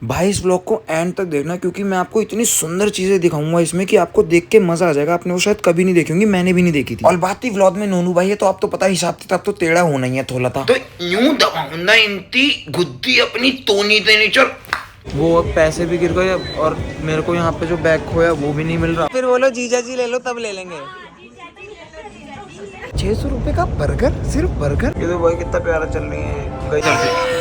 भाई इस ब्लॉग को एंड तक देखना क्योंकि मैं आपको इतनी सुंदर चीजें दिखाऊंगा इसमें कि आपको देख के मजा आ जाएगा। आपने वो शायद कभी नहीं देखी होंगी, मैंने भी नहीं देखी थी। और बात ही व्लॉग में नोनू भाई है तो आप तो पता हिसाब किताब तो टेढ़ा होना ही है थोड़ा था। तो यूं दबाऊंगा इनती गुद्दी अपनी तोनी देनी चल। वो अब पैसे भी गिर गए और मेरे को यहाँ पे जो बैग खोया वो भी नहीं मिल रहा। फिर बोलो जीजा जी ले लो तब ले लेंगे। 600 रुपए का बर्गर, सिर्फ बर्गर। ये तो भाई कितना प्यारा चल रही है गई चलती।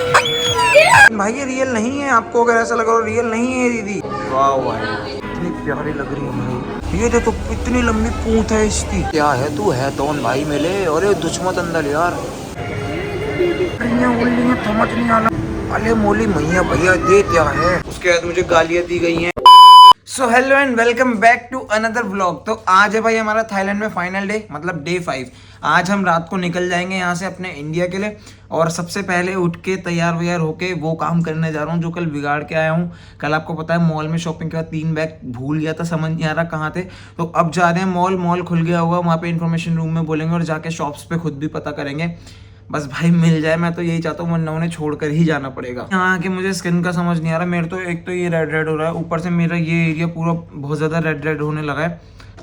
भाई ये रियल नहीं है, आपको अगर ऐसा लगा रियल नहीं है दीदी। वाह भाई इतनी प्यारी लग रही है भाई। ये देखो इतनी लंबी पूंछ है इसकी। क्या है तू है तौन भाई मिले और दुश्मन अंदर यार समझ नहीं आना। अरे मोली मैया भैया दे क्या है। उसके बाद मुझे गालियां दी गई हैं। So hello and welcome back to another vlog. तो आज है भाई हमारा थाईलैंड में फाइनल डे, मतलब डे 5। आज हम रात को निकल जाएंगे यहाँ से अपने इंडिया के लिए। और सबसे पहले उठ के तैयार व्यार होके वो काम करने जा रहा हूँ जो कल बिगाड़ के आया हूँ। कल आपको पता है मॉल में शॉपिंग के बाद 3 बैग भूल गया था, समझ नहीं आ रहा कहाँ थे। तो अब जा रहे हैं मॉल खुल गया होगा, वहाँ पे इन्फॉर्मेशन रूम में बोलेंगे और जाके शॉप्स पे खुद भी पता करेंगे। बस भाई मिल जाए, मैं तो यही चाहता हूँ, वरना उन्हें छोड़कर ही जाना पड़ेगा। यहाँ आके मुझे स्किन का समझ नहीं आ रहा। मेरे तो एक तो ये रेड हो रहा है, ऊपर से मेरा ये एरिया पूरा बहुत ज़्यादा रेड होने लगा है।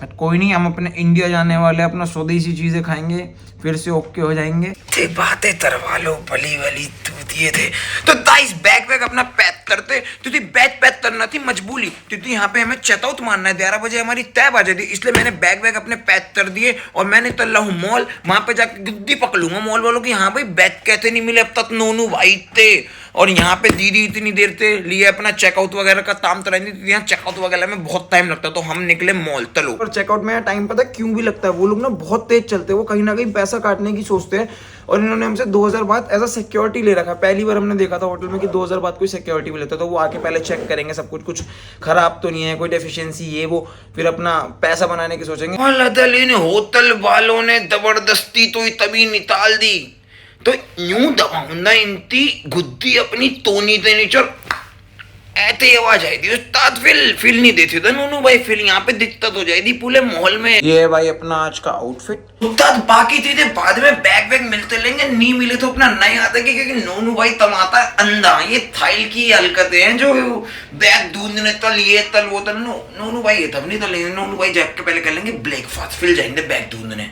बट कोई नहीं, हम अपने इंडिया जाने वाले, अपना स्वदेशी चीज़ें खाएंगे, फिर से ओके हो जाएंगे। बातें तरवा लो भली भली दिए थे। तो गाइस बैग अपना पैक करते क्योंकि बैग करना थी मजबूरी, क्योंकि यहाँ पे हमें चेकआउट मारना है। 11 बजे हमारी तय बाजे थी, इसलिए मैंने बैग अपने पैक कर दिए और मैंने चल रहा हूँ मॉल। वहां पे जाकर गुद्दी पकड़ूंगा मॉल वालों की। हाँ भाई बैग कैसे नहीं मिले अब तक, नोनू भाई थे और यहाँ पे दीदी इतनी देर से लिए अपना चेकआउट वगैरह का काम तो रहती। यहाँ चेकआउट वगैरह में बहुत टाइम लगता है, तो हम निकले मॉल। चलो और चेकआउट में टाइम पता क्यों भी लगता है, वो लोग ना बहुत तेज चलते हैं, वो कहीं ना कहीं पैसा काटने की सोचते हैं। और इन्होंने हमसे 2000 बात एज अ सिक्योरिटी ले रखा। पहली बार हमने देखा था होटल में कि 2000 बात कोई सिक्योरिटी भी लेता है। तो वो आके पहले चेक करेंगे सब कुछ खराब तो नहीं है, कोई डेफिशिएंसी ये वो, फिर अपना पैसा बनाने की सोचेंगे। होटल वालों ने जबरदस्ती तो तभी निकाल दी, तो यूं दबाऊंगा इनती गुद्दी अपनी तोनी देनी चल। ऐसे आवाज आई थी उस्ताद, फिल नहीं देते थे नोनू भाई, फिर यहाँ पे दिक्कत हो जाएगी पूरे माहौल में। ये है भाई अपना आज का आउटफिट। उस्ताद बाकी चीजें बाद में बैग मिलते लेंगे, नहीं मिले तो अपना नहीं आता क्योंकि नोनू भाई तमाता अंधा। ये थाइल की हरकतें हैं जो बैग ढूंढने तल ये तल वो तल। नोनू भाई ये तब नहीं तलेंगे। नोनू भाई जैक के पहले कर लेंगे ब्रेकफास्ट, फिर जाएंगे बैग ढूंढने।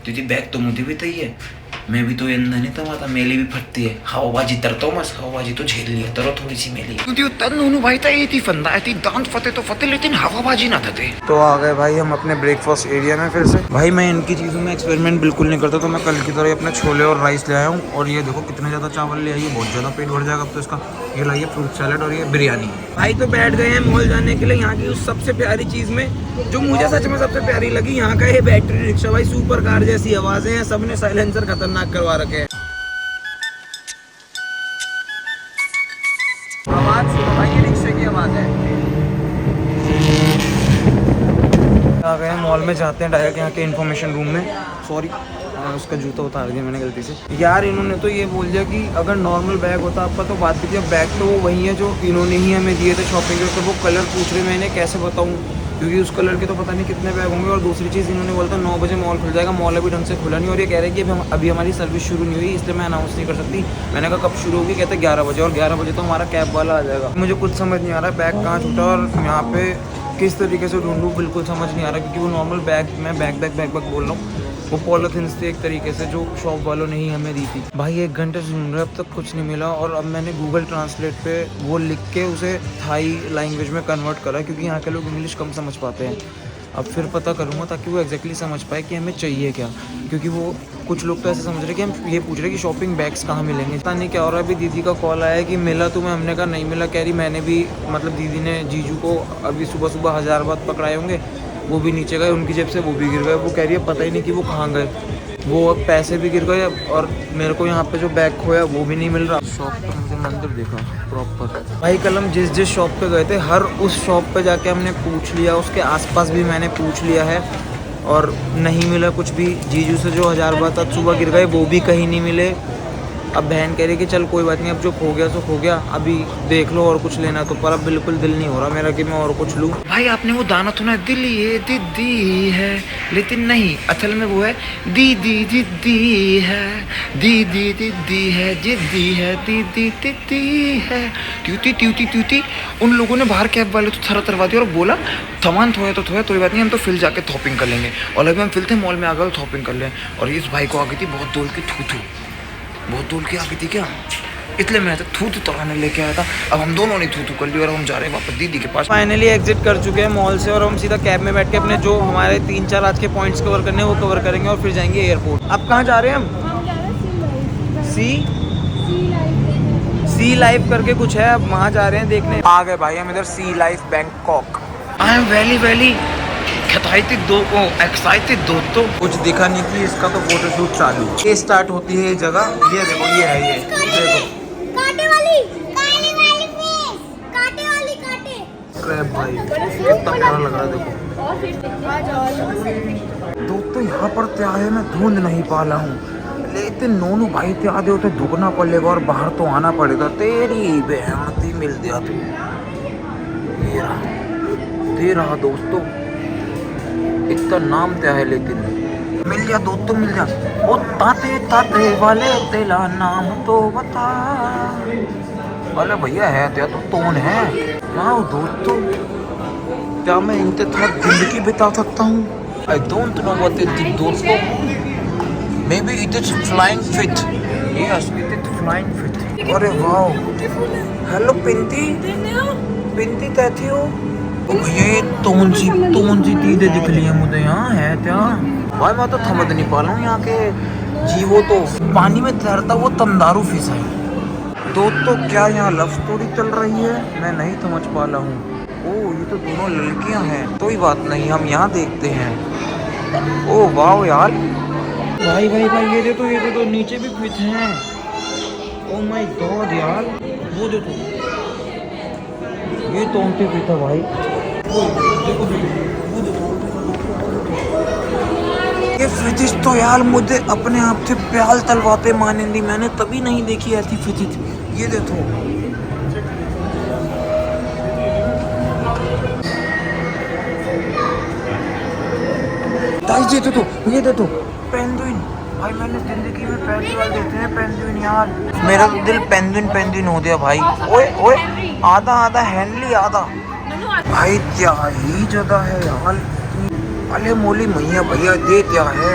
दीदी बैग तो मुझे भी तय है, मैं भी तो ये अंदर नहीं तमाता, मेली भी फटती है। हवाबाजी तरता हूँ बस, हवाबाजी तो झेल लिया, तरो थोड़ी सी मेली। क्योंकि तन नोनू भाई था ये थी फंदा थी, दांत फते तो फते लेकिन हवाबाजी ना थे। तो आ गए भाई हम अपने ब्रेकफास्ट एरिया में फिर से। भाई मैं इनकी चीज़ों में एक्सपेरिमेंट बिल्कुल नहीं करता, तो मैं कल की तरह अपने छोले और राइस ले आया हूँ। और ये देखो कितने ज़्यादा चावल ले आइए, बहुत ज़्यादा पेट भर जाएगा अब तो इसका। ये लाइए फ्रूट सैलेड और ये बिरयानी। भाई तो बैठ गए हैं मॉल जाने के लिए। यहाँ की उस सबसे प्यारी चीज़ में जो मुझे सच में सबसे प्यारी लगी, यहाँ का ये बैटरी रिक्शा। भाई सुपर कार जैसी आवाज़ें हैं, सबने साइलेंसर खतरनाक करवा रखे हैं। आवाज सुनो भाई, ये रिक्शे की आवाज है। आ गए मॉल में, जाते हैं डायरेक्ट यहाँ के इन्फॉर्मेशन रूम में। सॉरी उसका जूता उतार दिया मैंने गलती से। यार इन्होंने तो ये बोल दिया कि अगर नॉर्मल बैग होता आपका तो बात भी थी। अब बैग तो वो वही है जो इन्होंने ही हमें दिए थे शॉपिंग के। तो वो कलर पूछ रहे, मैं इन्हें कैसे बताऊँ क्योंकि उस कलर के तो पता नहीं कितने बैग होंगे। और दूसरी चीज़ इन्होंने बोला था 9 बजे मॉल खुल जाएगा, मॉल अभी ढंग से खुला नहीं। और ये कह रहे हैं कि अभी हमारी सर्विस शुरू नहीं हुई, इसलिए मैं अनाउंस नहीं कर सकती। मैंने कहा कब शुरू होगी, कहते 11 बजे। और 11 बजे तो हमारा कैब वाला आ जाएगा। मुझे कुछ समझ नहीं आ रहा बैग कहाँ छूटा और यहाँ पे किस तरीके से ढूंढूँ, बिल्कुल समझ नहीं आ रहा। क्योंकि वो नॉर्मल बैग, मैं बैग बोल रहा हूँ, वो पॉलीथिन्स थे एक तरीके से जो शॉप वालों ने ही हमें दी थी। भाई 1 घंटे से ढूंढ रहे, अब तक कुछ नहीं मिला। और अब मैंने गूगल ट्रांसलेट पे वो लिख के उसे थाई लैंग्वेज में कन्वर्ट करा, क्योंकि यहाँ के लोग इंग्लिश कम समझ पाते हैं। अब फिर पता करूँगा ताकि वो एग्जैक्टली समझ पाए कि हमें चाहिए क्या। क्योंकि वो कुछ लोग तो ऐसे समझ रहे कि हम ये पूछ रहे कि शॉपिंग बैग्स कहाँ मिलेंगे। पता नहीं क्या हो रहा है। अभी दीदी का कॉल आया कि मिला तुम्हें, हमने कहा नहीं मिला। कह रही मैंने भी, मतलब दीदी ने जीजू को अभी सुबह 1000 बात पकड़ाए होंगे, वो भी नीचे गए उनकी जेब से, वो भी गिर गए। वो कह रही है पता ही नहीं कि वो कहाँ गए। वो अब पैसे भी गिर गए और मेरे को यहाँ पे जो बैग खोया वो भी नहीं मिल रहा। शॉप पर मुझे मंदिर देखा प्रॉपर। भाई कल हम जिस शॉप पे गए थे, हर उस शॉप पे जाके हमने पूछ लिया, उसके आसपास भी मैंने पूछ लिया है और नहीं मिला कुछ भी। जीजू से जो 1000 बात आज सुबह गिर गए वो भी कहीं नहीं मिले। अब बहन कह रही कि चल कोई बात नहीं, अब जो खो गया सो खो गया, अभी देख लो और कुछ लेना तो, पर अब बिल्कुल दिल नहीं हो रहा मेरा कि मैं और कुछ लूँ। भाई आपने वो गाना सुना है, दिल ये दीदी है, लेकिन नहीं, असल में वो है दीदी दीदी है, दीदी दीदी है, जिद्दी है, दीदी दीदी है, ट्यूटी ट्यूटी ट्यूटी। उन लोगों ने बाहर कैब वाले तो थरा थरवा दिया और बोला सामान थोया तो थोया, कोई बात नहीं, हम तो फिल जाके थॉपिंग कर लेंगे। और अभी हम फिल थे मॉल में आ गए थॉपिंग कर लें। और इस भाई को आ गई थी बहुत दूर की थू, बहुत दूर की आ गई थी क्या, इसलिए मैं थू तोड़ाने लेके आया था। अब हम दोनों ने थू कर ली और हम जा रहे हैं वापस दीदी के पास। फाइनली एग्जिट कर चुके हैं मॉल से और हम सीधा कैब में बैठ के अपने जो हमारे 3-4 आज के पॉइंट्स कवर करने वो कवर करेंगे और फिर जाएंगे एयरपोर्ट। अब कहाँ जा रहे हैं हम? सी लाइफ करके कुछ है, अब वहाँ जा रहे हैं देखने। आ गए भाई हम इधर Sea Life Bangkok. I am very excited दोस्तों। कुछ दिखा नहीं कि इसका तो फोटोशूट चालू। ये स्टार्ट होती है ये जगह, ये देखो ये है, ये देखो कांटे वाली फेस, कांटे वाली कांटे। अरे भाई कितना प्यारा लग रहा है देखो। दोस्तों यहाँ पर क्या है मैं ढूंढ नहीं पा रहा हूँ, लेकिन नोनू भाई ते आधे होते दुगना पड़ेगा और बाहर तो आना पड़ेगा। तेरी बेहती मिल गया तू, ये रहा दोस्तों, इसका नाम क्या है लेकिन मिल जा दोस्तों मिल जा। ओ ताते ताते वाले तेरा नाम तो बता। अरे भैया है क्या तो टोन है। हाँ दोस्तों, क्या मैं इनके साथ जिंदगी बिता सकता हूँ? I don't know what it is दोस्तों, maybe it is flying fish. Yes it is flying fish. अरे वाह, हेलो पिंटी, पिंटी कैसी हो? ये टोन सी चीजें दिख रही है मुझे, यहाँ है क्या भाई? मैं तो समझ नहीं पा रहा हूँ यहाँ के जीवो तो पानी में तैरता वो तंदारू फिश है। दोस्तों क्या यहाँ लव स्टोरी चल रही है? मैं नहीं समझ पा रहा हूँ। ओह ये तो दोनों लड़कियाँ हैं, कोई बात नहीं हम यहाँ देखते हैं। ओह वाह यार, भाई भाई भाई ये देखो नीचे भी फिश हैं। ओह माय गॉड यार, वो देखो ये तोमते भी था भाई। देखो ये फिजिक्स तो यार मुझे अपने आप से प्याल तलवाते मानेंगी, मैंने तभी नहीं देखी ऐसी फिजिक्स। ये देखो ये देखो पेंगुइन। भाई मैंने जिंदगी में पहली बार देखे हैं पेंगुइन यार, मेरा तो दिल पेंगुइन हो गया भाई। ओए ओए आधा हैंडली आधा। भाई क्या ही जगह है यार, अले मोली मैया भैया दे क्या है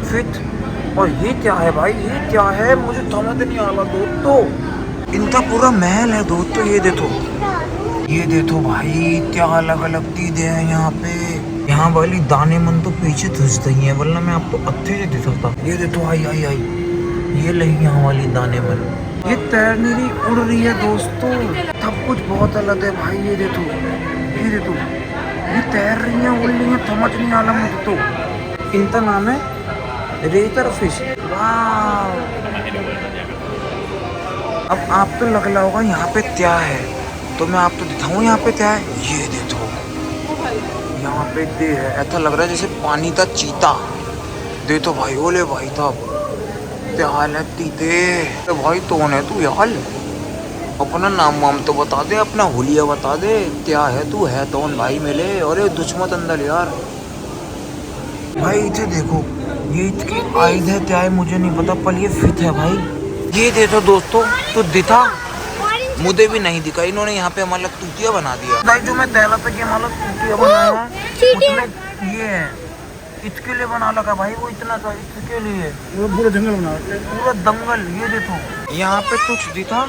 फिट। और ये क्या है भाई, ये क्या है मुझे समझ नहीं आ रहा दोस्तों। इनका पूरा महल है दोस्तों, ये देखो भाई क्या अलग अलग चीजें हैं यहाँ पे। यहाँ वाली दाने मन तो पीछे धुस रही है, वरना मैं आपको अच्छे से दिखाता। ये देखो आई ये लही यहाँ वाली दाने मन, ये तैरने रही उड़ रही है दोस्तों। सब कुछ बहुत अलग है भाई। ये देखो ये तैर रही है उड़ रही है, समझ नहीं आ रहा मुझे तो। इनका नाम है रेतर फिश। वाह, अब आप तो लग रहा होगा यहाँ पे क्या है, तो मैं आपको दिखाऊं यहाँ पे क्या है। ये देखो यहाँ पे दे है, ऐसा लग रहा है जैसे पानी का चीता। दे तो भाई, ओले भाई साहब क्या हाल है तीते। तो भाई कौन है तू यार, अपना नाम वाम तो बता दे, अपना हुलिया बता दे, क्या है तू है कौन भाई मेरे। अरे दुश्मन अंदर यार। भाई इसे देखो, ये इसकी आयद है क्या है मुझे नहीं पता, पर ये फिट है भाई। ये देखो दोस्तों, तो दिखा मुझे भी नहीं दिखा, इन्होंने यहाँ पे हमारा तूतिया बना दिया। भाई जो मैं तैला पे हमारा तूतिया बनाया उसमें ये है, इसके लिए बना लगा भाई वो इतना सा, इसके लिए वो पूरा जंगल बना, पूरा दंगल। ये देखो यहाँ पे कुछ दिखा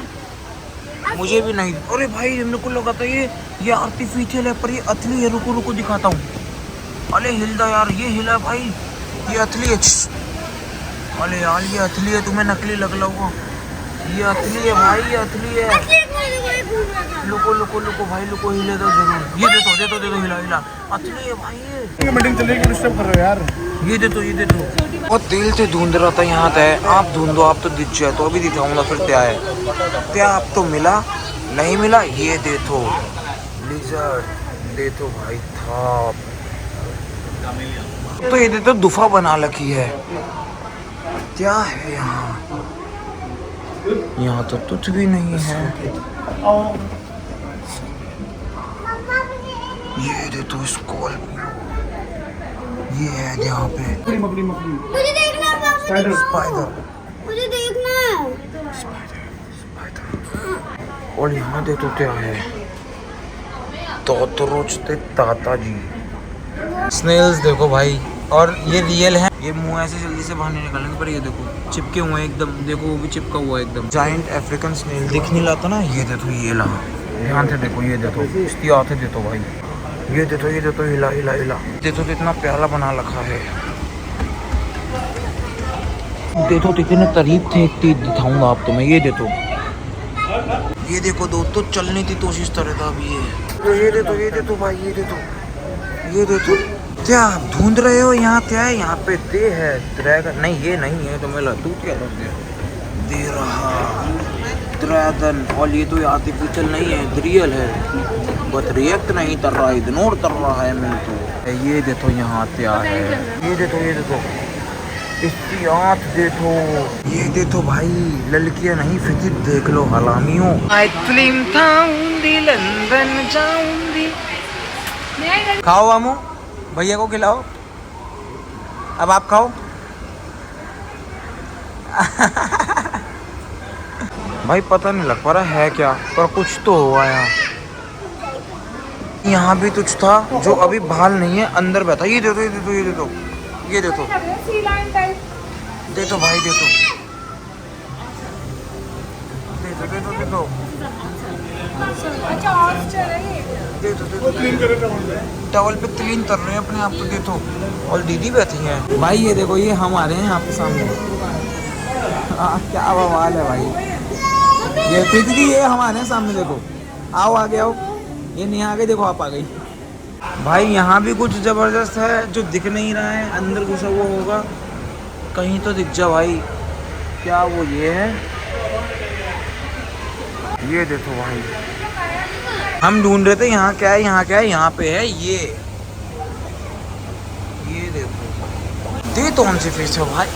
मुझे भी नहीं। अरे भाई मेरे को लगा था ये आर्टिफिशियल है, पर ये असली है। रुको दिखाता हूँ। अरे हिलदा यार, ये हिला भाई, ये असली है। अरे यार ये असली है, तुम्हें नकली लग रहा होगा। ये असली है भाई, ये असली है। लुको भाई लुको, हिले दो जरूर। ये देखो हिला असली है भाई। ये मीटिंग चलेगी, डिस्टर्ब कर रहे हो यार। ये देखो बहुत दिल से ढूंढ रहा था यहाँ तय। आप ढूंढो, आप तो दिख जाए तो अभी दिखाऊंगा फिर क्या है। क्या आप तो मिला नहीं मिला। ये देखो लिजर्ड, देखो भाई था। तो ये देखो गुफा बना रखी है, क्या है यहाँ। यहाँ तो कुछ भी नहीं है। ये देखो स्कॉर्पियो, ये है यहाँ पे। मुझे देखना है स्पाइडर, मुझे देखना है। और यहाँ देखो क्या है, तोतरोचते ताता जी। स्नेल्स देखो भाई, और ये रियल है। ये मुंह ऐसे जल्दी से बाहर नहीं निकलेंगे, पर ये देखो चिपके हुए हैं एकदम। देखो वो भी चिपका हुआ है एकदम। जायंट अफ्रीकन स्नेल दिख नहीं लाता ना। ये देखो ये ला, ध्यान से देखो, ये देखो इसकी आंखें देखो भाई, ये देखो, ये देखो हिला हिला हिला। देखो तो इतना प्यारा बना रखा है। देखो कितने करीब थे, दिखाऊंगा आप तुम्हें। ये देखो, ये देखो दोस्तों, चलने की कोशिश कर रहा था अभी ये देखो, ये देखो भाई, ये देखो, ये देखो। क्या आप ढूंढ रहे हो यहाँ क्या है? यहाँ पे दे है ड्रैगन। नहीं ये नहीं है, तो मैं लतू क्या दे रहा ड्रैगन। और ये तो आर्टिफिशियल नहीं है, रियल है, बट रिएक्ट नहीं कर रहा, इग्नोर कर रहा है मैं तो। ये देखो यहाँ क्या है, ये देखो, ये देखो इसकी आँख देखो, ये देखो भाई, लड़कियां नहीं फिजिक देख लो हलामियों। आई फिल्म थाऊंगी, लंदन जाऊंगी। खाओ मामू, भैया को खिलाओ, अब आप खाओ। भाई पता नहीं लग पा रहा है क्या, पर कुछ तो हुआ यहाँ। यहाँ भी कुछ था जो अभी बाहर नहीं है, अंदर बैठा। ये देखो, ये देखो, ये देखो, ये देखो, देखो भाई, देखो, देखो, देखो, देखो, टॉवल पे क्लीन कर रहे हैं अपने आप को। देखो, और दीदी बैठी है भाई। ये देखो, ये हम आ रहे हैं आपके सामने। क्या बवाल है भाई। ये दीदी, ये हम आ रहे हैं सामने, देखो, आओ आगे आओ। ये नहीं आ गई, देखो आप आ गई। भाई यहाँ भी कुछ जबरदस्त है जो दिख नहीं रहा है, अंदर घुसा हुआ होगा कहीं तो दिख जा भाई। क्या वो ये है? ये देखो भाई, हम ढूंढ रहे थे यहाँ क्या है, यहाँ क्या है, यहाँ पे है ये देखो। दे तो हमसे फिर से भाई,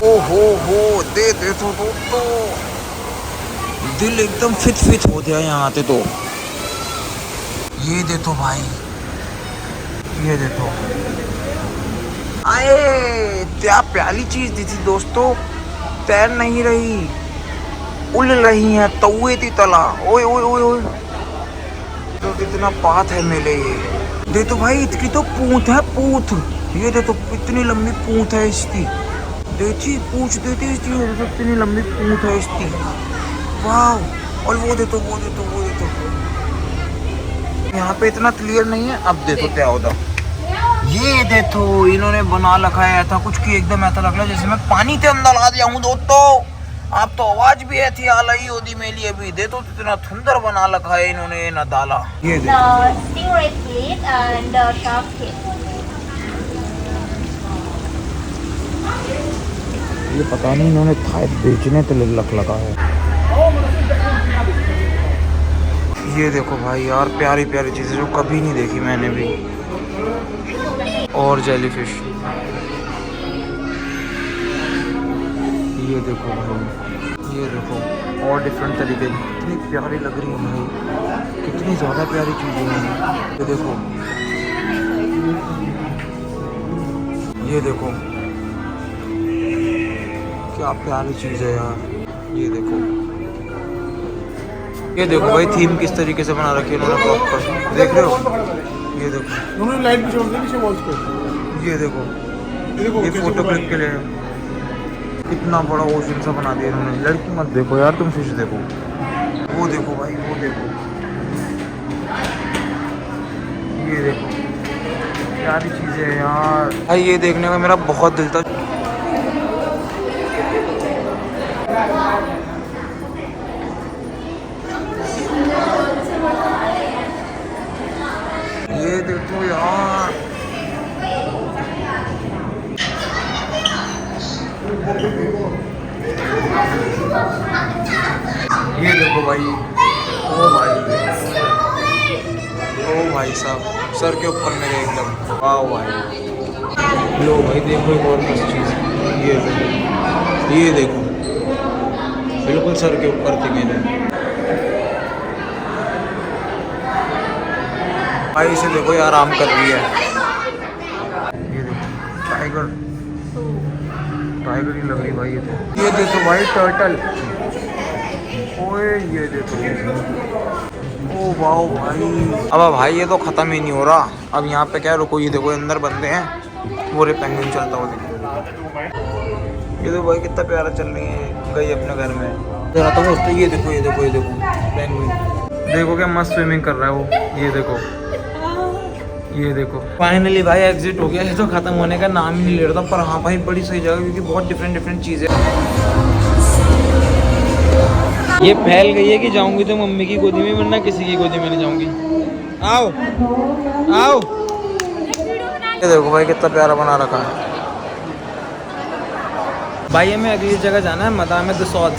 ओ हो दे तो दिल एकदम फिट हो गया यहाँ पे तो। ये देखो भाई, ये देखो, आए क्या प्यारी चीज दी थी दोस्तों। तैर नहीं रही, उड़ रही है तौए की तरह। ओए ओए ओए ओए, तो कितना पात है मेले ये। देखो भाई, इसकी तो पूंछ है, पूंछ। ये देखो इतनी लंबी पूंछ है इसकी। देखी पूंछ देती इसकी, इतनी लंबी पूंछ है इसकी। वाह। और वो देखो, वो देखो, वो देखो। यहाँ पे इतना क्लियर नहीं है, अब देखो क्या होता। ये देखो इन्होंने बना रखा है ऐसा कुछ कि एकदम ऐसा लग रहा है जैसे मैं पानी के अंदर आ गया हूँ दोस्तों। आप तो आवाज भी ऐसी आ रही होती मेरी अभी। देखो कितना सुंदर बना रखा है इन्होंने ना डाला। ये ये पता नहीं इन्होंने थाई बेचने तो लग लगा है। ये देखो भाई यार, प्यारी प्यारी चीजें जो कभी नहीं देखी मैंने भी। और जेलीफिश, ये देखो भाई, ये देखो, और डिफरेंट तरीके की कितनी प्यारी लग रही है भाई, कितनी ज़्यादा प्यारी चीज़ें हैं। ये देखो, ये देखो क्या प्यारी चीज़ है यार। ये देखो, ये देखो भाई, थीम किस तरीके से बना रखी है इन्होंने प्रॉपर, देख रहे हो। ये देखो, उन्होंने लाइट भी छोड़ दी पीछे वॉल्स पे। ये देखो, ये फोटो क्लिक के लिए कितना बड़ा ओशन सा बना दिया इन्होंने। लड़की मत देखो यार तुम, फिश देखो। वो देखो भाई, वो देखो, ये देखो, प्यारी चीज़ें है यार भाई। ये देखने का मेरा बहुत दिल था। ये देखो यार, ये देखो भाई, ओ भाई, ओ भाई साहब, सर के ऊपर मेरे एकदम। वाह भाई, लो भाई देखो एक और मस्त चीज़। ये देखो, ये देखो, बिल्कुल सर के ऊपर थी मेरे। भाई इसे देखो ये आराम कर रही है। ये देखो टाइगर, टाइगर ही लग रही भाई ये देखो भाई टर्टल। ओए ये देखो, ओ वाओ भाई। अब भाई ये तो खत्म ही नहीं हो रहा। अब यहाँ पे क्या, रुको ये देखो अंदर बंदे हैं, वो रे पेंगुइन चलता हुआ देखो। ये तो भाई कितना प्यारा चल रही है, गई अपने घर में। ये देखो ये देखो ये देखो पेंगुइन, देखो क्या मस्त स्विमिंग कर रहा है वो। ये देखो ये देखो। फाइनली भाई एग्जिट हो गया। ये तो खत्म होने का नाम ही नहीं ले रहा था, पर हाँ भाई बड़ी सही जगह, क्योंकि बहुत डिफरेंट चीज़ें। ये फैल गई है कि जाऊंगी तो मम्मी की गोदी में, वरना किसी की गोदी में नहीं जाऊंगी। आओ आओ। ये देखो भाई कितना प्यारा बना रखा है। भाई हमें अगली जगह जाना है, मदाम दसौद,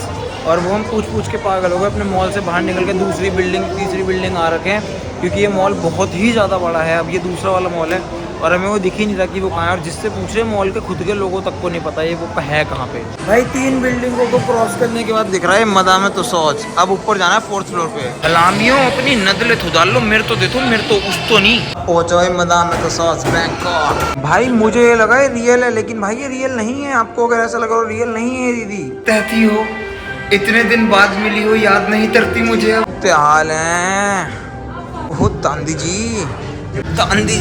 और वो हम पूछ के पागल हो गए। अपने मॉल से बाहर निकल के दूसरी बिल्डिंग तीसरी बिल्डिंग आ रखे हैं, क्योंकि ये मॉल बहुत ही ज़्यादा बड़ा है। अब ये दूसरा वाला मॉल है और हमें वो दिख ही नहीं रहा कि वो कहाँ है, और जिससे पूछ रहे मॉल के खुद के लोगों तक को नहीं पता ये वो है कहाँ पे। भाई 3 बिल्डिंगों को क्रॉस करने के बाद दिख रहा है मदाम दसौद। अब ऊपर जाना है 4th फ्लोर पे। सलामियों अपनी नदले थुदाल लो, मेरे तो देखो, मेरे तो उस तो नहीं पहुंचा है मदाम दसौद बैंकॉक। भाई मुझे ये लगा ये रियल है, लेकिन भाई ये रियल नहीं है। आपको अगर ऐसा लगा रियल नहीं है, दीदी कहती हो इतने दिन बाद मिली हो, याद नहीं करती मुझे। अब क्या हाल है वो दांदी जी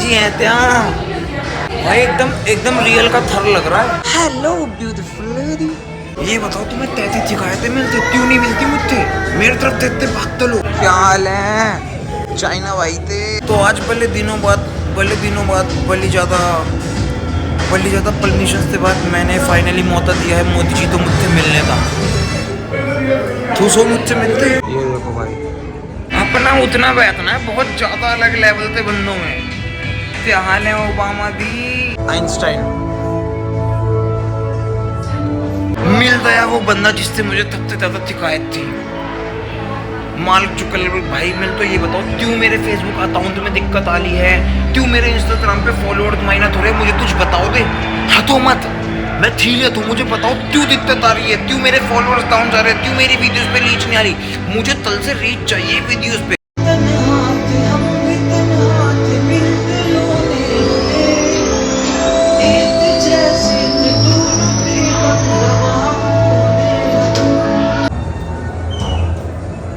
है त्या भाई, एकदम रियल का थर लग रहा है। हेलो ब्यूटीफुल लेडी, ये बताओ तुम्हें 33 शिकायतें मिलती क्यों नहीं मिलती मुझसे? मेरी तरफ देखते भागते लोग। क्या हाल है चाइना भाई थे। तो आज बड़े दिनों बाद बड़ी ज़्यादा परमिशन के बाद मैंने फाइनली मौका दिया है मोदी जी तो मुझसे मिलने का। ठूसो मुझसे मिलते। ये देखो भाई अपना उतना बैठना है, बहुत ज्यादा अलग लेवल थे बंदों में। क्या हाल है ओबामा दी, आइंस्टाइन मिल गया वो बंदा जिससे मुझे सबसे ज्यादा शिकायत थी। मालिक चुकल भाई मिल। तो ये बताओ क्यों मेरे फेसबुक अकाउंट में दिक्कत आ रही है, क्यों मेरे इंस्टाग्राम पे फॉलोअर्स माइनस हो रहे, मुझे कुछ बताओ दे। हटो मत, मैं ठीक हूँ, मुझे बताओ क्यों दिक्कत आ रही है, क्यों मेरे फॉलोअर्स डाउन जा रहे हैं, क्यों मेरी वीडियोस पे रीच नहीं आ रही। मुझे तल से रीच चाहिए वीडियोस पे।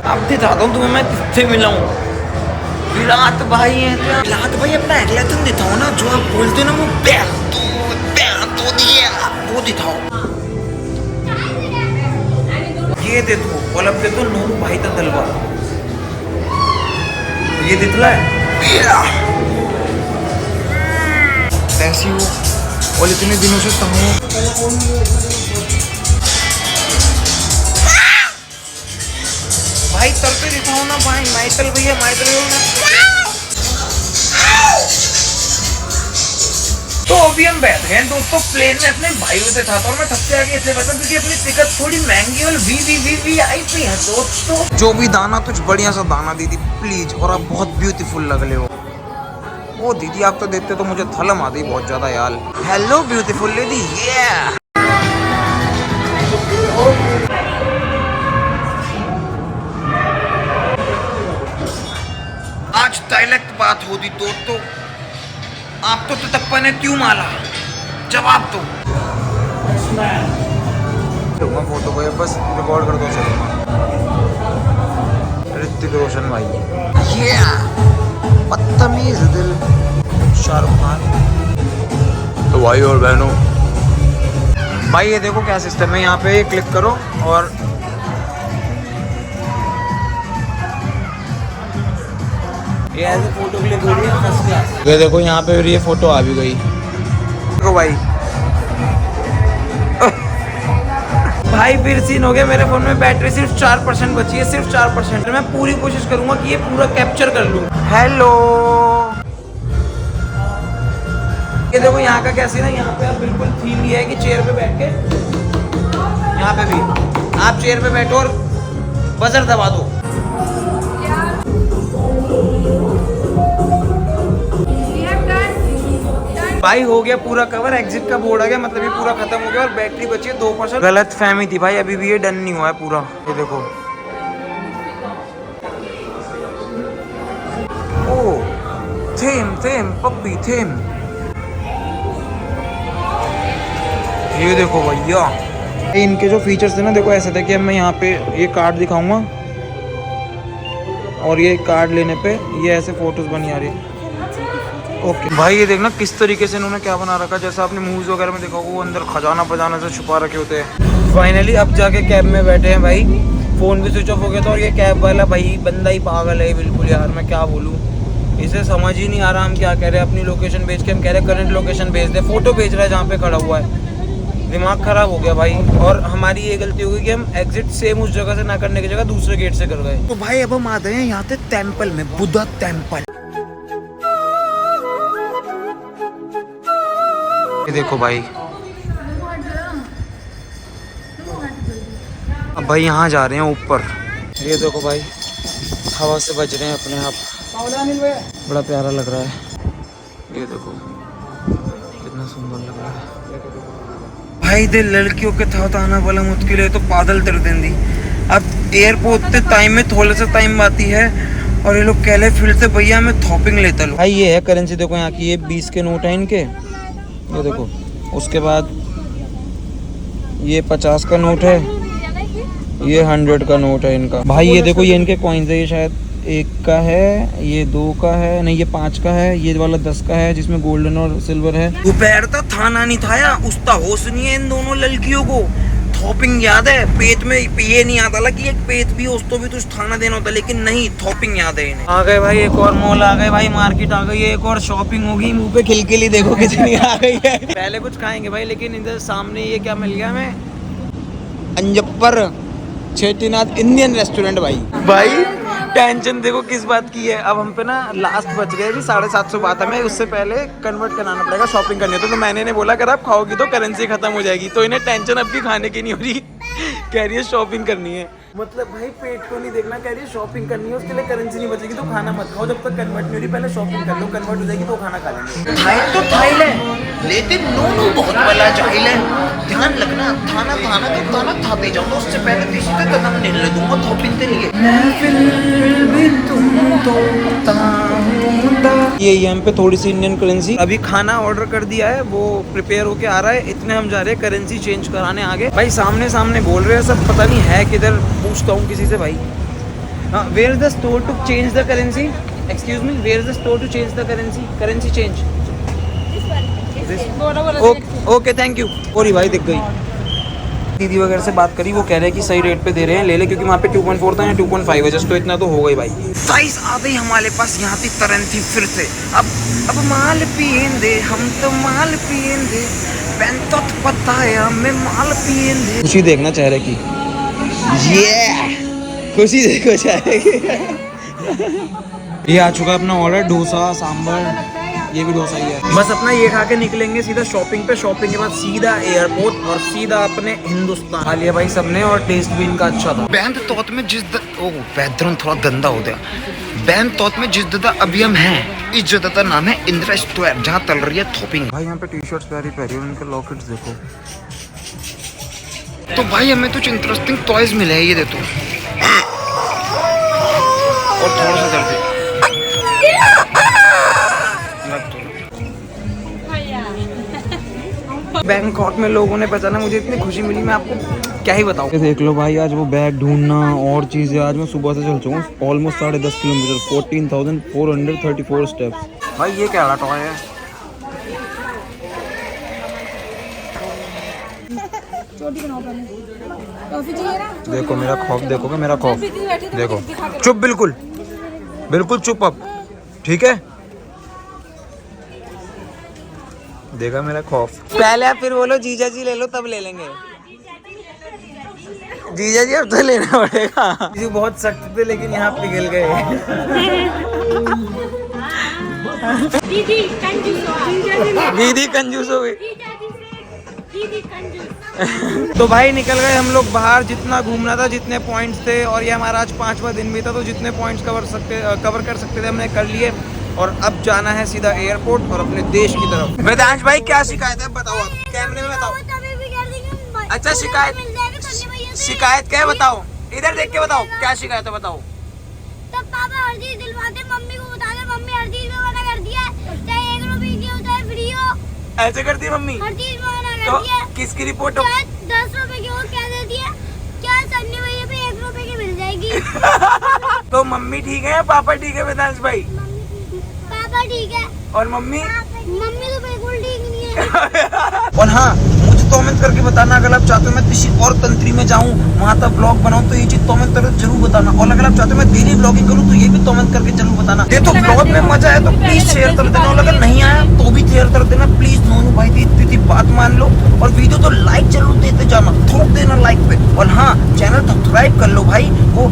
अब दिखाता हूँ तुम्हें मैं किससे मिला हूँ। विराट भाई है, विराट भाई अपना अगला तुम दिखाओ ना, जो आप बोलते हो ना वो तो दिए वो दिखाओ। ये देखो बोलब देखो नूर भाई का तलवा, ये दिखला है ऐसी हो। और इतने दिनों से भाई तरते दिखाओ ना भाई, माइकल भैया तो अभी हम बैठ गए दोस्तों प्लेन में अपने भाइयों से था, और मैं सबसे आगे इसलिए बैठा क्योंकि अपनी टिकट थोड़ी महंगी और वीवीआईपी है दोस्तों। जो भी दाना कुछ बढ़िया सा दाना दीदी प्लीज, और आप बहुत ब्यूटीफुल लग रहे हो। वो दीदी आप तो देखते तो मुझे थलम आती बहुत ज्यादा यार। हेलो ब्यूटीफुल लेडी, आज डायरेक्ट बात होती दोस्तों। आप तो तप्पा ने क्यों मारा, जवाब दो। फोटो को बस रिकॉर्ड कर दो सर। ऋतिक रोशन भाई, ये बदतमीज दिल शाहरुख खान। तो भाई और बहनों भाई ये देखो क्या सिस्टम है, यहाँ पे क्लिक करो और ये ऐसे फोटो क्लिक हो रही है फर्स्ट क्लास। ये देखो यहाँ पे ये फोटो आ भी गई। देखो भाई भाई फिर सीन हो गया, मेरे फोन में बैटरी सिर्फ 4% बची है, सिर्फ 4%। मैं पूरी कोशिश करूंगा कि ये पूरा कैप्चर कर लूं। हेलो ये देखो यहाँ का कैसे ना, यहाँ पे आप बिल्कुल थीम ये है कि चेयर पे बैठ के, यहाँ पे भी आप चेयर पे बैठो और बजर दबा दो। भाई हो गया पूरा कवर, एग्जिट का बोर्ड आ गया, मतलब ये पूरा खत्म हो गया और बैटरी बची है 2%। गलत फहमी थी भाई, अभी भी ये डन नहीं हुआ है पूरा। ये देखो, ओ थेम थेम पप्पी थेम, ये देखो भैया। इनके जो फीचर्स थे ना, देखो ऐसे थे कि अब मैं यहाँ पे ये कार्ड दिखाऊंगा और ये कार्ड लेने पे ये ऐसे फोटोज बनी आ रही है। ओके भाई, ये देखना किस तरीके से इन्होंने क्या बना रखा है, जैसा आपने मूवीज वगैरह में देखा वो अंदर खजाना पजाना से छुपा रखे होते हैं। फाइनली अब जाके कैब में बैठे हैं भाई, फ़ोन भी स्विच ऑफ हो गया था और ये कैब वाला भाई बंदा ही पागल है बिल्कुल यार, मैं क्या बोलूँ, इसे समझ ही नहीं आ रहा हम क्या कह रहे हैं। अपनी लोकेशन भेज के हम कह रहे हैं करंट लोकेशन भेज दे, फोटो भेज रहा है जहाँ पे खड़ा हुआ है। दिमाग ख़राब हो गया भाई, और हमारी ये गलती हो गई कि हम एग्जिट सेम उस जगह से ना करने की जगह दूसरे गेट से कर गए। तो भाई अब हम आ गए हैं यहाँ पे टेम्पल में, बुद्धा टेम्पल। ये देखो भाई, अब भाई यहाँ जा रहे हैं ऊपर। ये देखो भाई, हवा से बज रहे हैं अपने आप, बड़ा प्यारा लग रहा है। ये देखो कितना सुंदर लग रहा है भाई। दे लड़कियों के था आना वाला मुश्किल है तो पादल तर देंदी। अब एयरपोर्ट ते टाइम में थोड़ा सा टाइम आती है और ये लोग कह ले फिर से भैया मैं थॉपिंग लेता लो। भाई ये है करेंसी, देखो यहाँ की, ये 20 के नोट है इनके, ये देखो। उसके बाद ये 50 का नोट है, ये 100 का नोट है इनका। भाई ये देखो, ये इनके कॉइन्स है, ये शायद 1 का है, ये 2 का है, नहीं ये 5 का है, ये वाला 10 का है जिसमें गोल्डन और सिल्वर है। दोपहर तक थाना नहीं था या उसका होश नहीं है इन दोनों लड़कियों को। थॉपिंग याद है, पेट में ये नहीं आता था कि एक पेट भी उस तो भी तुझ थाना देना होता, लेकिन नहीं, थॉपिंग याद है इन्हें। आ गए भाई, एक और मॉल आ गए भाई, मार्केट आ गई है, एक और शॉपिंग होगी। मुंह पे खिलखिली देखो कितनी आ गई है। पहले कुछ खाएंगे भाई, लेकिन इधर सामने ये क्या मिल गया हमें, अंजप्पर चेटीनाथ इंडियन रेस्टोरेंट। भाई टेंशन देखो किस बात की है। अब हम पे ना लास्ट बच गए अभी 750 बात, हमें उससे पहले कन्वर्ट कराना पड़ेगा, शॉपिंग करनी है। तो मैंने इन्हें बोला अगर आप खाओगी तो करेंसी खत्म हो जाएगी, तो इन्हें टेंशन अब भी खाने की नहीं हो रही, कह रही है शॉपिंग करनी है। मतलब भाई पेट को नहीं देखना, कह रही है शॉपिंग करनी है, उसके लिए करेंसी नहीं बचेगी तो खाना मत खाओ जब तक कन्वर्ट नहीं हो रही, पहले शॉपिंग कर लो, कन्वर्ट हो जाएगी तो खाना खा लेंगे। थाई तो थाईलैंड लेकिन नो बहुत वाला जाइलैंड, ध्यान रखना, थाना थाना तो थाना थाते जाओ, तो उससे पहले किसी का कदम नहीं ले दूंगा थोपिंग तेरी। ये यहाँ पे थोड़ी सी इंडियन करेंसी, अभी खाना ऑर्डर कर दिया है, वो प्रिपेयर होके आ रहा है, इतने हम जा रहे हैं करेंसी चेंज कराने आगे। भाई सामने सामने बोल रहे हैं सब, पता नहीं है किधर, पूछता हूँ किसी से भाई। हाँ, where is the store to change the currency, excuse me, where is the store to change the currency change. Okay thank you. और भाई दिख गई, दीदी वगैरह से बात करी, वो कह रहे हैं कि सही रेट पे दे रहे हैं, ले ले, क्योंकि वहाँ पे 2.4 था या 2.5 है, जस्ट तो इतना तो हो गई भाई। साइज आ गई हमारे पास यहाँ की करेंसी फिर से। अब माल पियेंगे हम तो, माल पियेंगे, पैन तो पता है हमें, माल पियेंगे। खुशी देखना चेहरे की, ये खुशी देखो चेहरे की। ये आ चुका है अपना ऑर्डर, डोसा सांभर, ये भी डोसा ही है। बस अपना ये खा के निकलेंगे सीधा शॉपिंग पे, शॉपिंग के बाद सीधा एयरपोर्ट और सीधा अपने हिंदुस्तान। खा लिया भाई सबने और टेस्ट भी इनका अच्छा था। बैंड तौत में जिस बैकग्राउंड थोड़ा गंदा हो गया। बैंड तौत में जिस जगह अभी हम हैं, इस जगह का नाम है इंदिरा स्क्वायर, जहाँ चल रही है थॉपिंग। भाई यहाँ पे टी शर्ट्स प्यारी प्यारी, उनके लॉकेट्स देखो। तो भाई हमें कुछ इंटरेस्टिंग टॉयज मिले हैं, ये देखो, और थोड़ा सा दर्द। बैंकॉक में लोगों ने पहचाना, मुझे इतनी खुशी मिली, मैं आपको क्या ही बताऊं। देख लो भाई, आज वो बैग ढूंढना और चीज़ें, आज मैं सुबह से चल चुका हूँ ऑलमोस्ट 10.5 किलोमीटर, 14,434 स्टेप्स। भाई ये क्या टॉय है? देखो मेरा खौफ, देखोगे मेरा खौफ, देखो चुप, बिल्कुल बिल्कुल चुप अब, ठीक है? देखा मेरा खौफ। पहले आप फिर बोलो जीजा जी ले लो, तब ले लेंगे। जीजा जी अब तो लेना पड़ेगा। जी बहुत सख्त थे लेकिन यहाँ पिघल गए। दीदी कंजूस हो गई। तो भाई निकल गए हम लोग बाहर, जितना घूमना था, जितने पॉइंट्स थे, और ये हमारा आज 5वां दिन भी था, तो जितने पॉइंट्स कवर कर सकते थे हमने कर लिए। और अब जाना है सीधा एयरपोर्ट और अपने देश की तरफ। वेदांश भाई क्या शिकायत है बताओ, आप कैमरे में बताओ। अच्छा शिकायत क्या है बताओ, इधर देख के बताओ क्या शिकायत है बताओ। तब पापा हर चीज दिलवाते, मम्मी को बता दे, मम्मी हर चीज में मना कर दिया, चाहे 1 रुपए की हो चाहे फ्री हो, ऐसे करती है मम्मी, हर चीज में मना तो कर दिया। किसकी रिपोर्ट हो? चाहे 10 रुपए की हो क्या दे दिया, क्या सन्नी भैया पे 1 रुपए की मिल जाएगी। तो मम्मी ठीक है या पापा ठीक है वेदांश भाई? पापा ठीक है और मम्मी? मम्मी तो बिल्कुल ठीक नहीं है। और हाँ, मुझे कमेंट करके बताना अगर आप चाहते हो मैं किसी और कंट्री में जाऊँ, वहाँ तक ब्लॉग बनाऊँ, तो ये चीज कमेंट करके जरूर बताना। और अगर आप चाहते हो मैं डेली ब्लॉगिंग करूँ तो ये भी कमेंट करके जरूर बताना। ये तो ब्लॉग में मजा आया तो प्लीज शेयर कर देना, और अगर नहीं आया तो भी शेयर कर देना प्लीज। नोनू भाई की इतनी बात मान लो, और वीडियो तो लाइक जरूर देते जाना, ठोक देना लाइक पे। और हाँ, चैनल सब्सक्राइब कर लो भाई, वो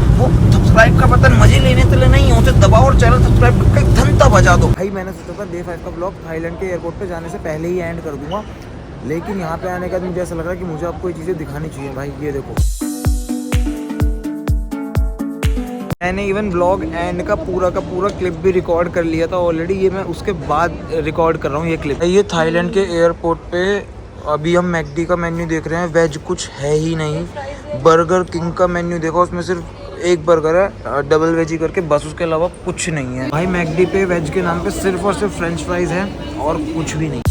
सब्सक्राइब का बटन मजे लेने के लिए नहीं है, उसे दबाओ और चैनल सब्सक्राइब करके घंटा बजा दो भाई। मैंने सोचा था डे 5 का ब्लॉग थाईलैंड के एयरपोर्ट पे जाने से पहले ही एंड कर दूंगा, लेकिन यहाँ पे आने के बाद मुझे ऐसा लग रहा है कि मुझे आपको ये चीज़ें दिखानी चाहिए भाई। ये देखो, मैंने इवन ब्लॉग एंड का पूरा क्लिप भी रिकॉर्ड कर लिया था ऑलरेडी। ये मैं उसके बाद रिकॉर्ड कर रहा हूँ ये क्लिप। ये थाईलैंड के एयरपोर्ट पे अभी हम मैकडी का मेन्यू देख रहे हैं, वेज कुछ है ही नहीं। बर्गर किंग का मेन्यू देखो, उसमें सिर्फ एक बर्गर है डबल वेजी करके, बस उसके अलावा कुछ नहीं है भाई। मैकडी पे वेज के नाम पे सिर्फ और सिर्फ फ्रेंच फ्राइज है और कुछ भी नहीं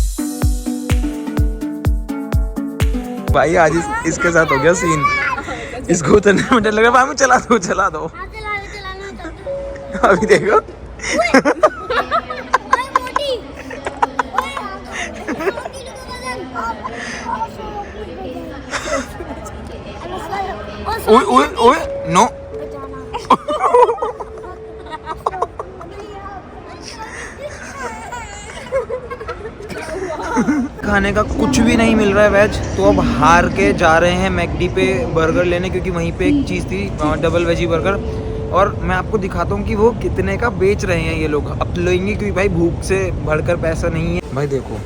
भाई। आज इसके साथ हो गया सीन, इसको उतरने में डर लग रहा है भाई। चला दो हाँ, चला अभी देखो। ओए नो खाने का कुछ भी नहीं मिल रहा है वेज, तो अब हार के जा रहे हैं मैकडी पे बर्गर लेने, क्योंकि वहीं पे एक चीज़ थी डबल वेजी बर्गर। और मैं आपको दिखाता हूँ कि वो कितने का बेच रहे हैं ये लोग। अब लेंगे क्योंकि भाई भूख से बढ़कर पैसा नहीं है भाई। देखो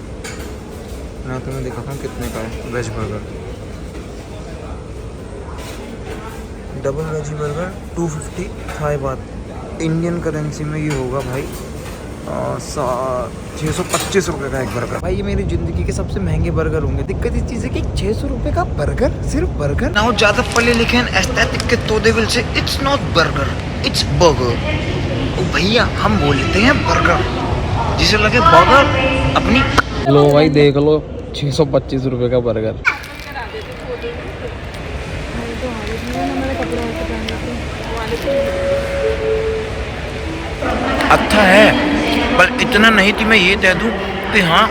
मैं तुम्हें दिखाता हूँ कितने का है veg burger. Double veggie burger 250 Thai baht, Indian currency में ये होगा भाई 625 रुपये का एक बर्गर। भाई ये मेरी ज़िंदगी के सबसे महंगे बर्गर होंगे। दिक्कत इस चीज़ है कि 600 रुपये का बर्गर, सिर्फ बर्गर ना। ज़्यादा पढ़े लिखे एस्थेटिक के तो they will say it's not burger it's burger. ओ भैया हम बोलते हैं बर्गर, जिसे लगे बर्गर अपनी। लो भाई देख लो 625 रुपये का बर्गर। अच्छा है पर इतना नहीं थी, मैं ये कह दूं कि हाँ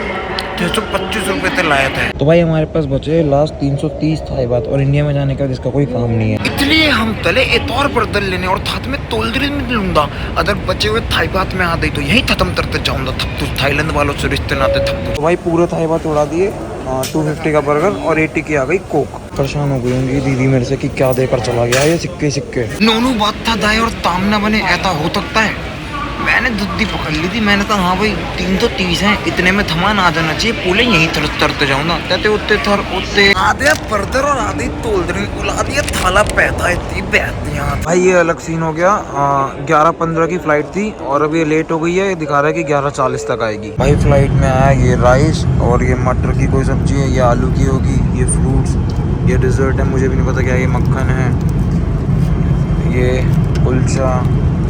625 रुपये तो लाया था। तो भाई हमारे पास बचे लास्ट 330 थाई बात, और इंडिया में जाने का जिसका कोई काम नहीं है, इसलिए हम तले एक और बर्तन लेने और साथ में तोलदरी में लूंगा। अगर बचे हुए थाई बात में आ गई तो यही खत्म करते जाऊंगा। थक तो थाईलैंड वालों से रिश्ते नाते थक। तो भाई पूरा थाई बात उड़ा दिए, 250 का बर्गर और 80 की आ गई कोक। परेशान हो गई होंगी दीदी मेरे से कि क्या देकर चला गया ये सिक्के। नोनू बात था दाएं और तामना बने, ऐसा हो सकता है। मैंने दुद्धी पकड़ ली थी, मैंने कहा हाँ भाई 330 हैं, इतने में थमान आ जाना चाहिए। पूले यहीं तरते जाऊंगा कहते उतने थर उतने आधे पर्दर और आधी तोलदरी उला दिया थाला पैदा इतनी बैठियां। भाई ये अलग सीन हो गया। 11:15 की फ्लाइट थी और अभी लेट हो गई है, दिखा रहा है कि 11:40 तक आएगी। भाई फ्लाइट में आया ये राइस और ये मटर की कोई सब्जी है, ये आलू की होगी, ये फ्रूट्स, ये डिजर्ट है, मुझे भी नहीं पता क्या, ये मक्खन है, ये कुलचा,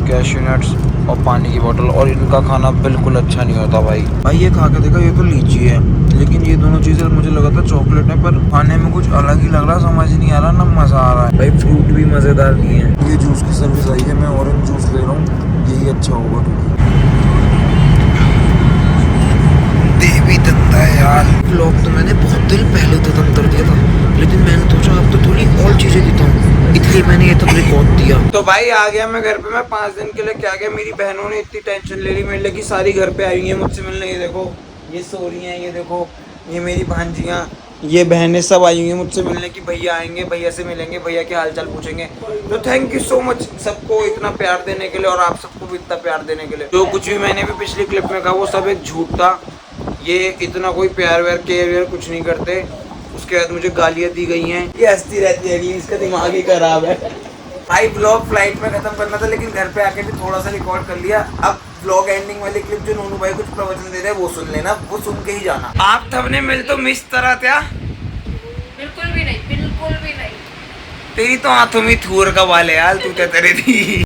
कैश्यू नट्स और पानी की बोतल। और इनका खाना बिल्कुल अच्छा नहीं होता भाई ये खा के देखा, ये तो लीची है, लेकिन ये दोनों चीज़ें मुझे लगा था चॉकलेट है, पर खाने में कुछ अलग ही लग रहा, समझ नहीं आ रहा ना मज़ा आ रहा है। भाई फ्रूट भी मज़ेदार नहीं है। ये जूस की सर्विस आई है, मैं ऑरेंज जूस ले रहा हूँ, यही अच्छा होगा क्योंकि देवी दत्ता है यार। ब्लॉग तो मैंने बहुत दिन पहले खत्म कर दिया था, लेकिन मैंने सोचा अब तो थोड़ी और चीज़ें देता हूँ, इसलिए मैंने ये तक रिकॉर्ड दिया। तो भाई आ गया मैं घर पे। मैं 5 दिन के लिए क्या गया, मेरी बहनों ने इतनी टेंशन ले ली मेरे लिए कि सारी घर पे आई हुई है मुझसे मिलने। ये देखो ये सो रही हैं, ये देखो ये मेरी भांजियाँ, ये बहनें सब आई हुई हैं मुझसे मिलने की भैया आएंगे, भैया से मिलेंगे, भैया के हाल चाल पूछेंगे। तो थैंक यू सो मच सबको इतना प्यार देने के लिए, और आप सबको भी इतना प्यार देने के लिए। जो कुछ भी मैंने भी पिछली क्लिप में कहा वो सब एक झूठ था। ये इतना कोई प्यार व्यार केयर वेयर कुछ नहीं करते। उसके बाद मुझे गालियाँ दी गई हैं, ये हंसती रहती है कि इसका दिमाग ही खराब है। भाई ब्लॉग फ्लाइट में खत्म करना था, लेकिन घर पे आके भी थोड़ा सा रिकॉर्ड कर लिया। अब ब्लॉग एंडिंग वाली क्लिप जो नोनू भाई कुछ प्रवचन दे रहे हैं वो सुन लेना, वो सुन के ही जाना। आप थवने मिल तो मिस तरह क्या? बिल्कुल भी नहीं, बिल्कुल भी नहीं। तेरी तो हाथों में थूर का वाले यार, तू क्या तेरे थी।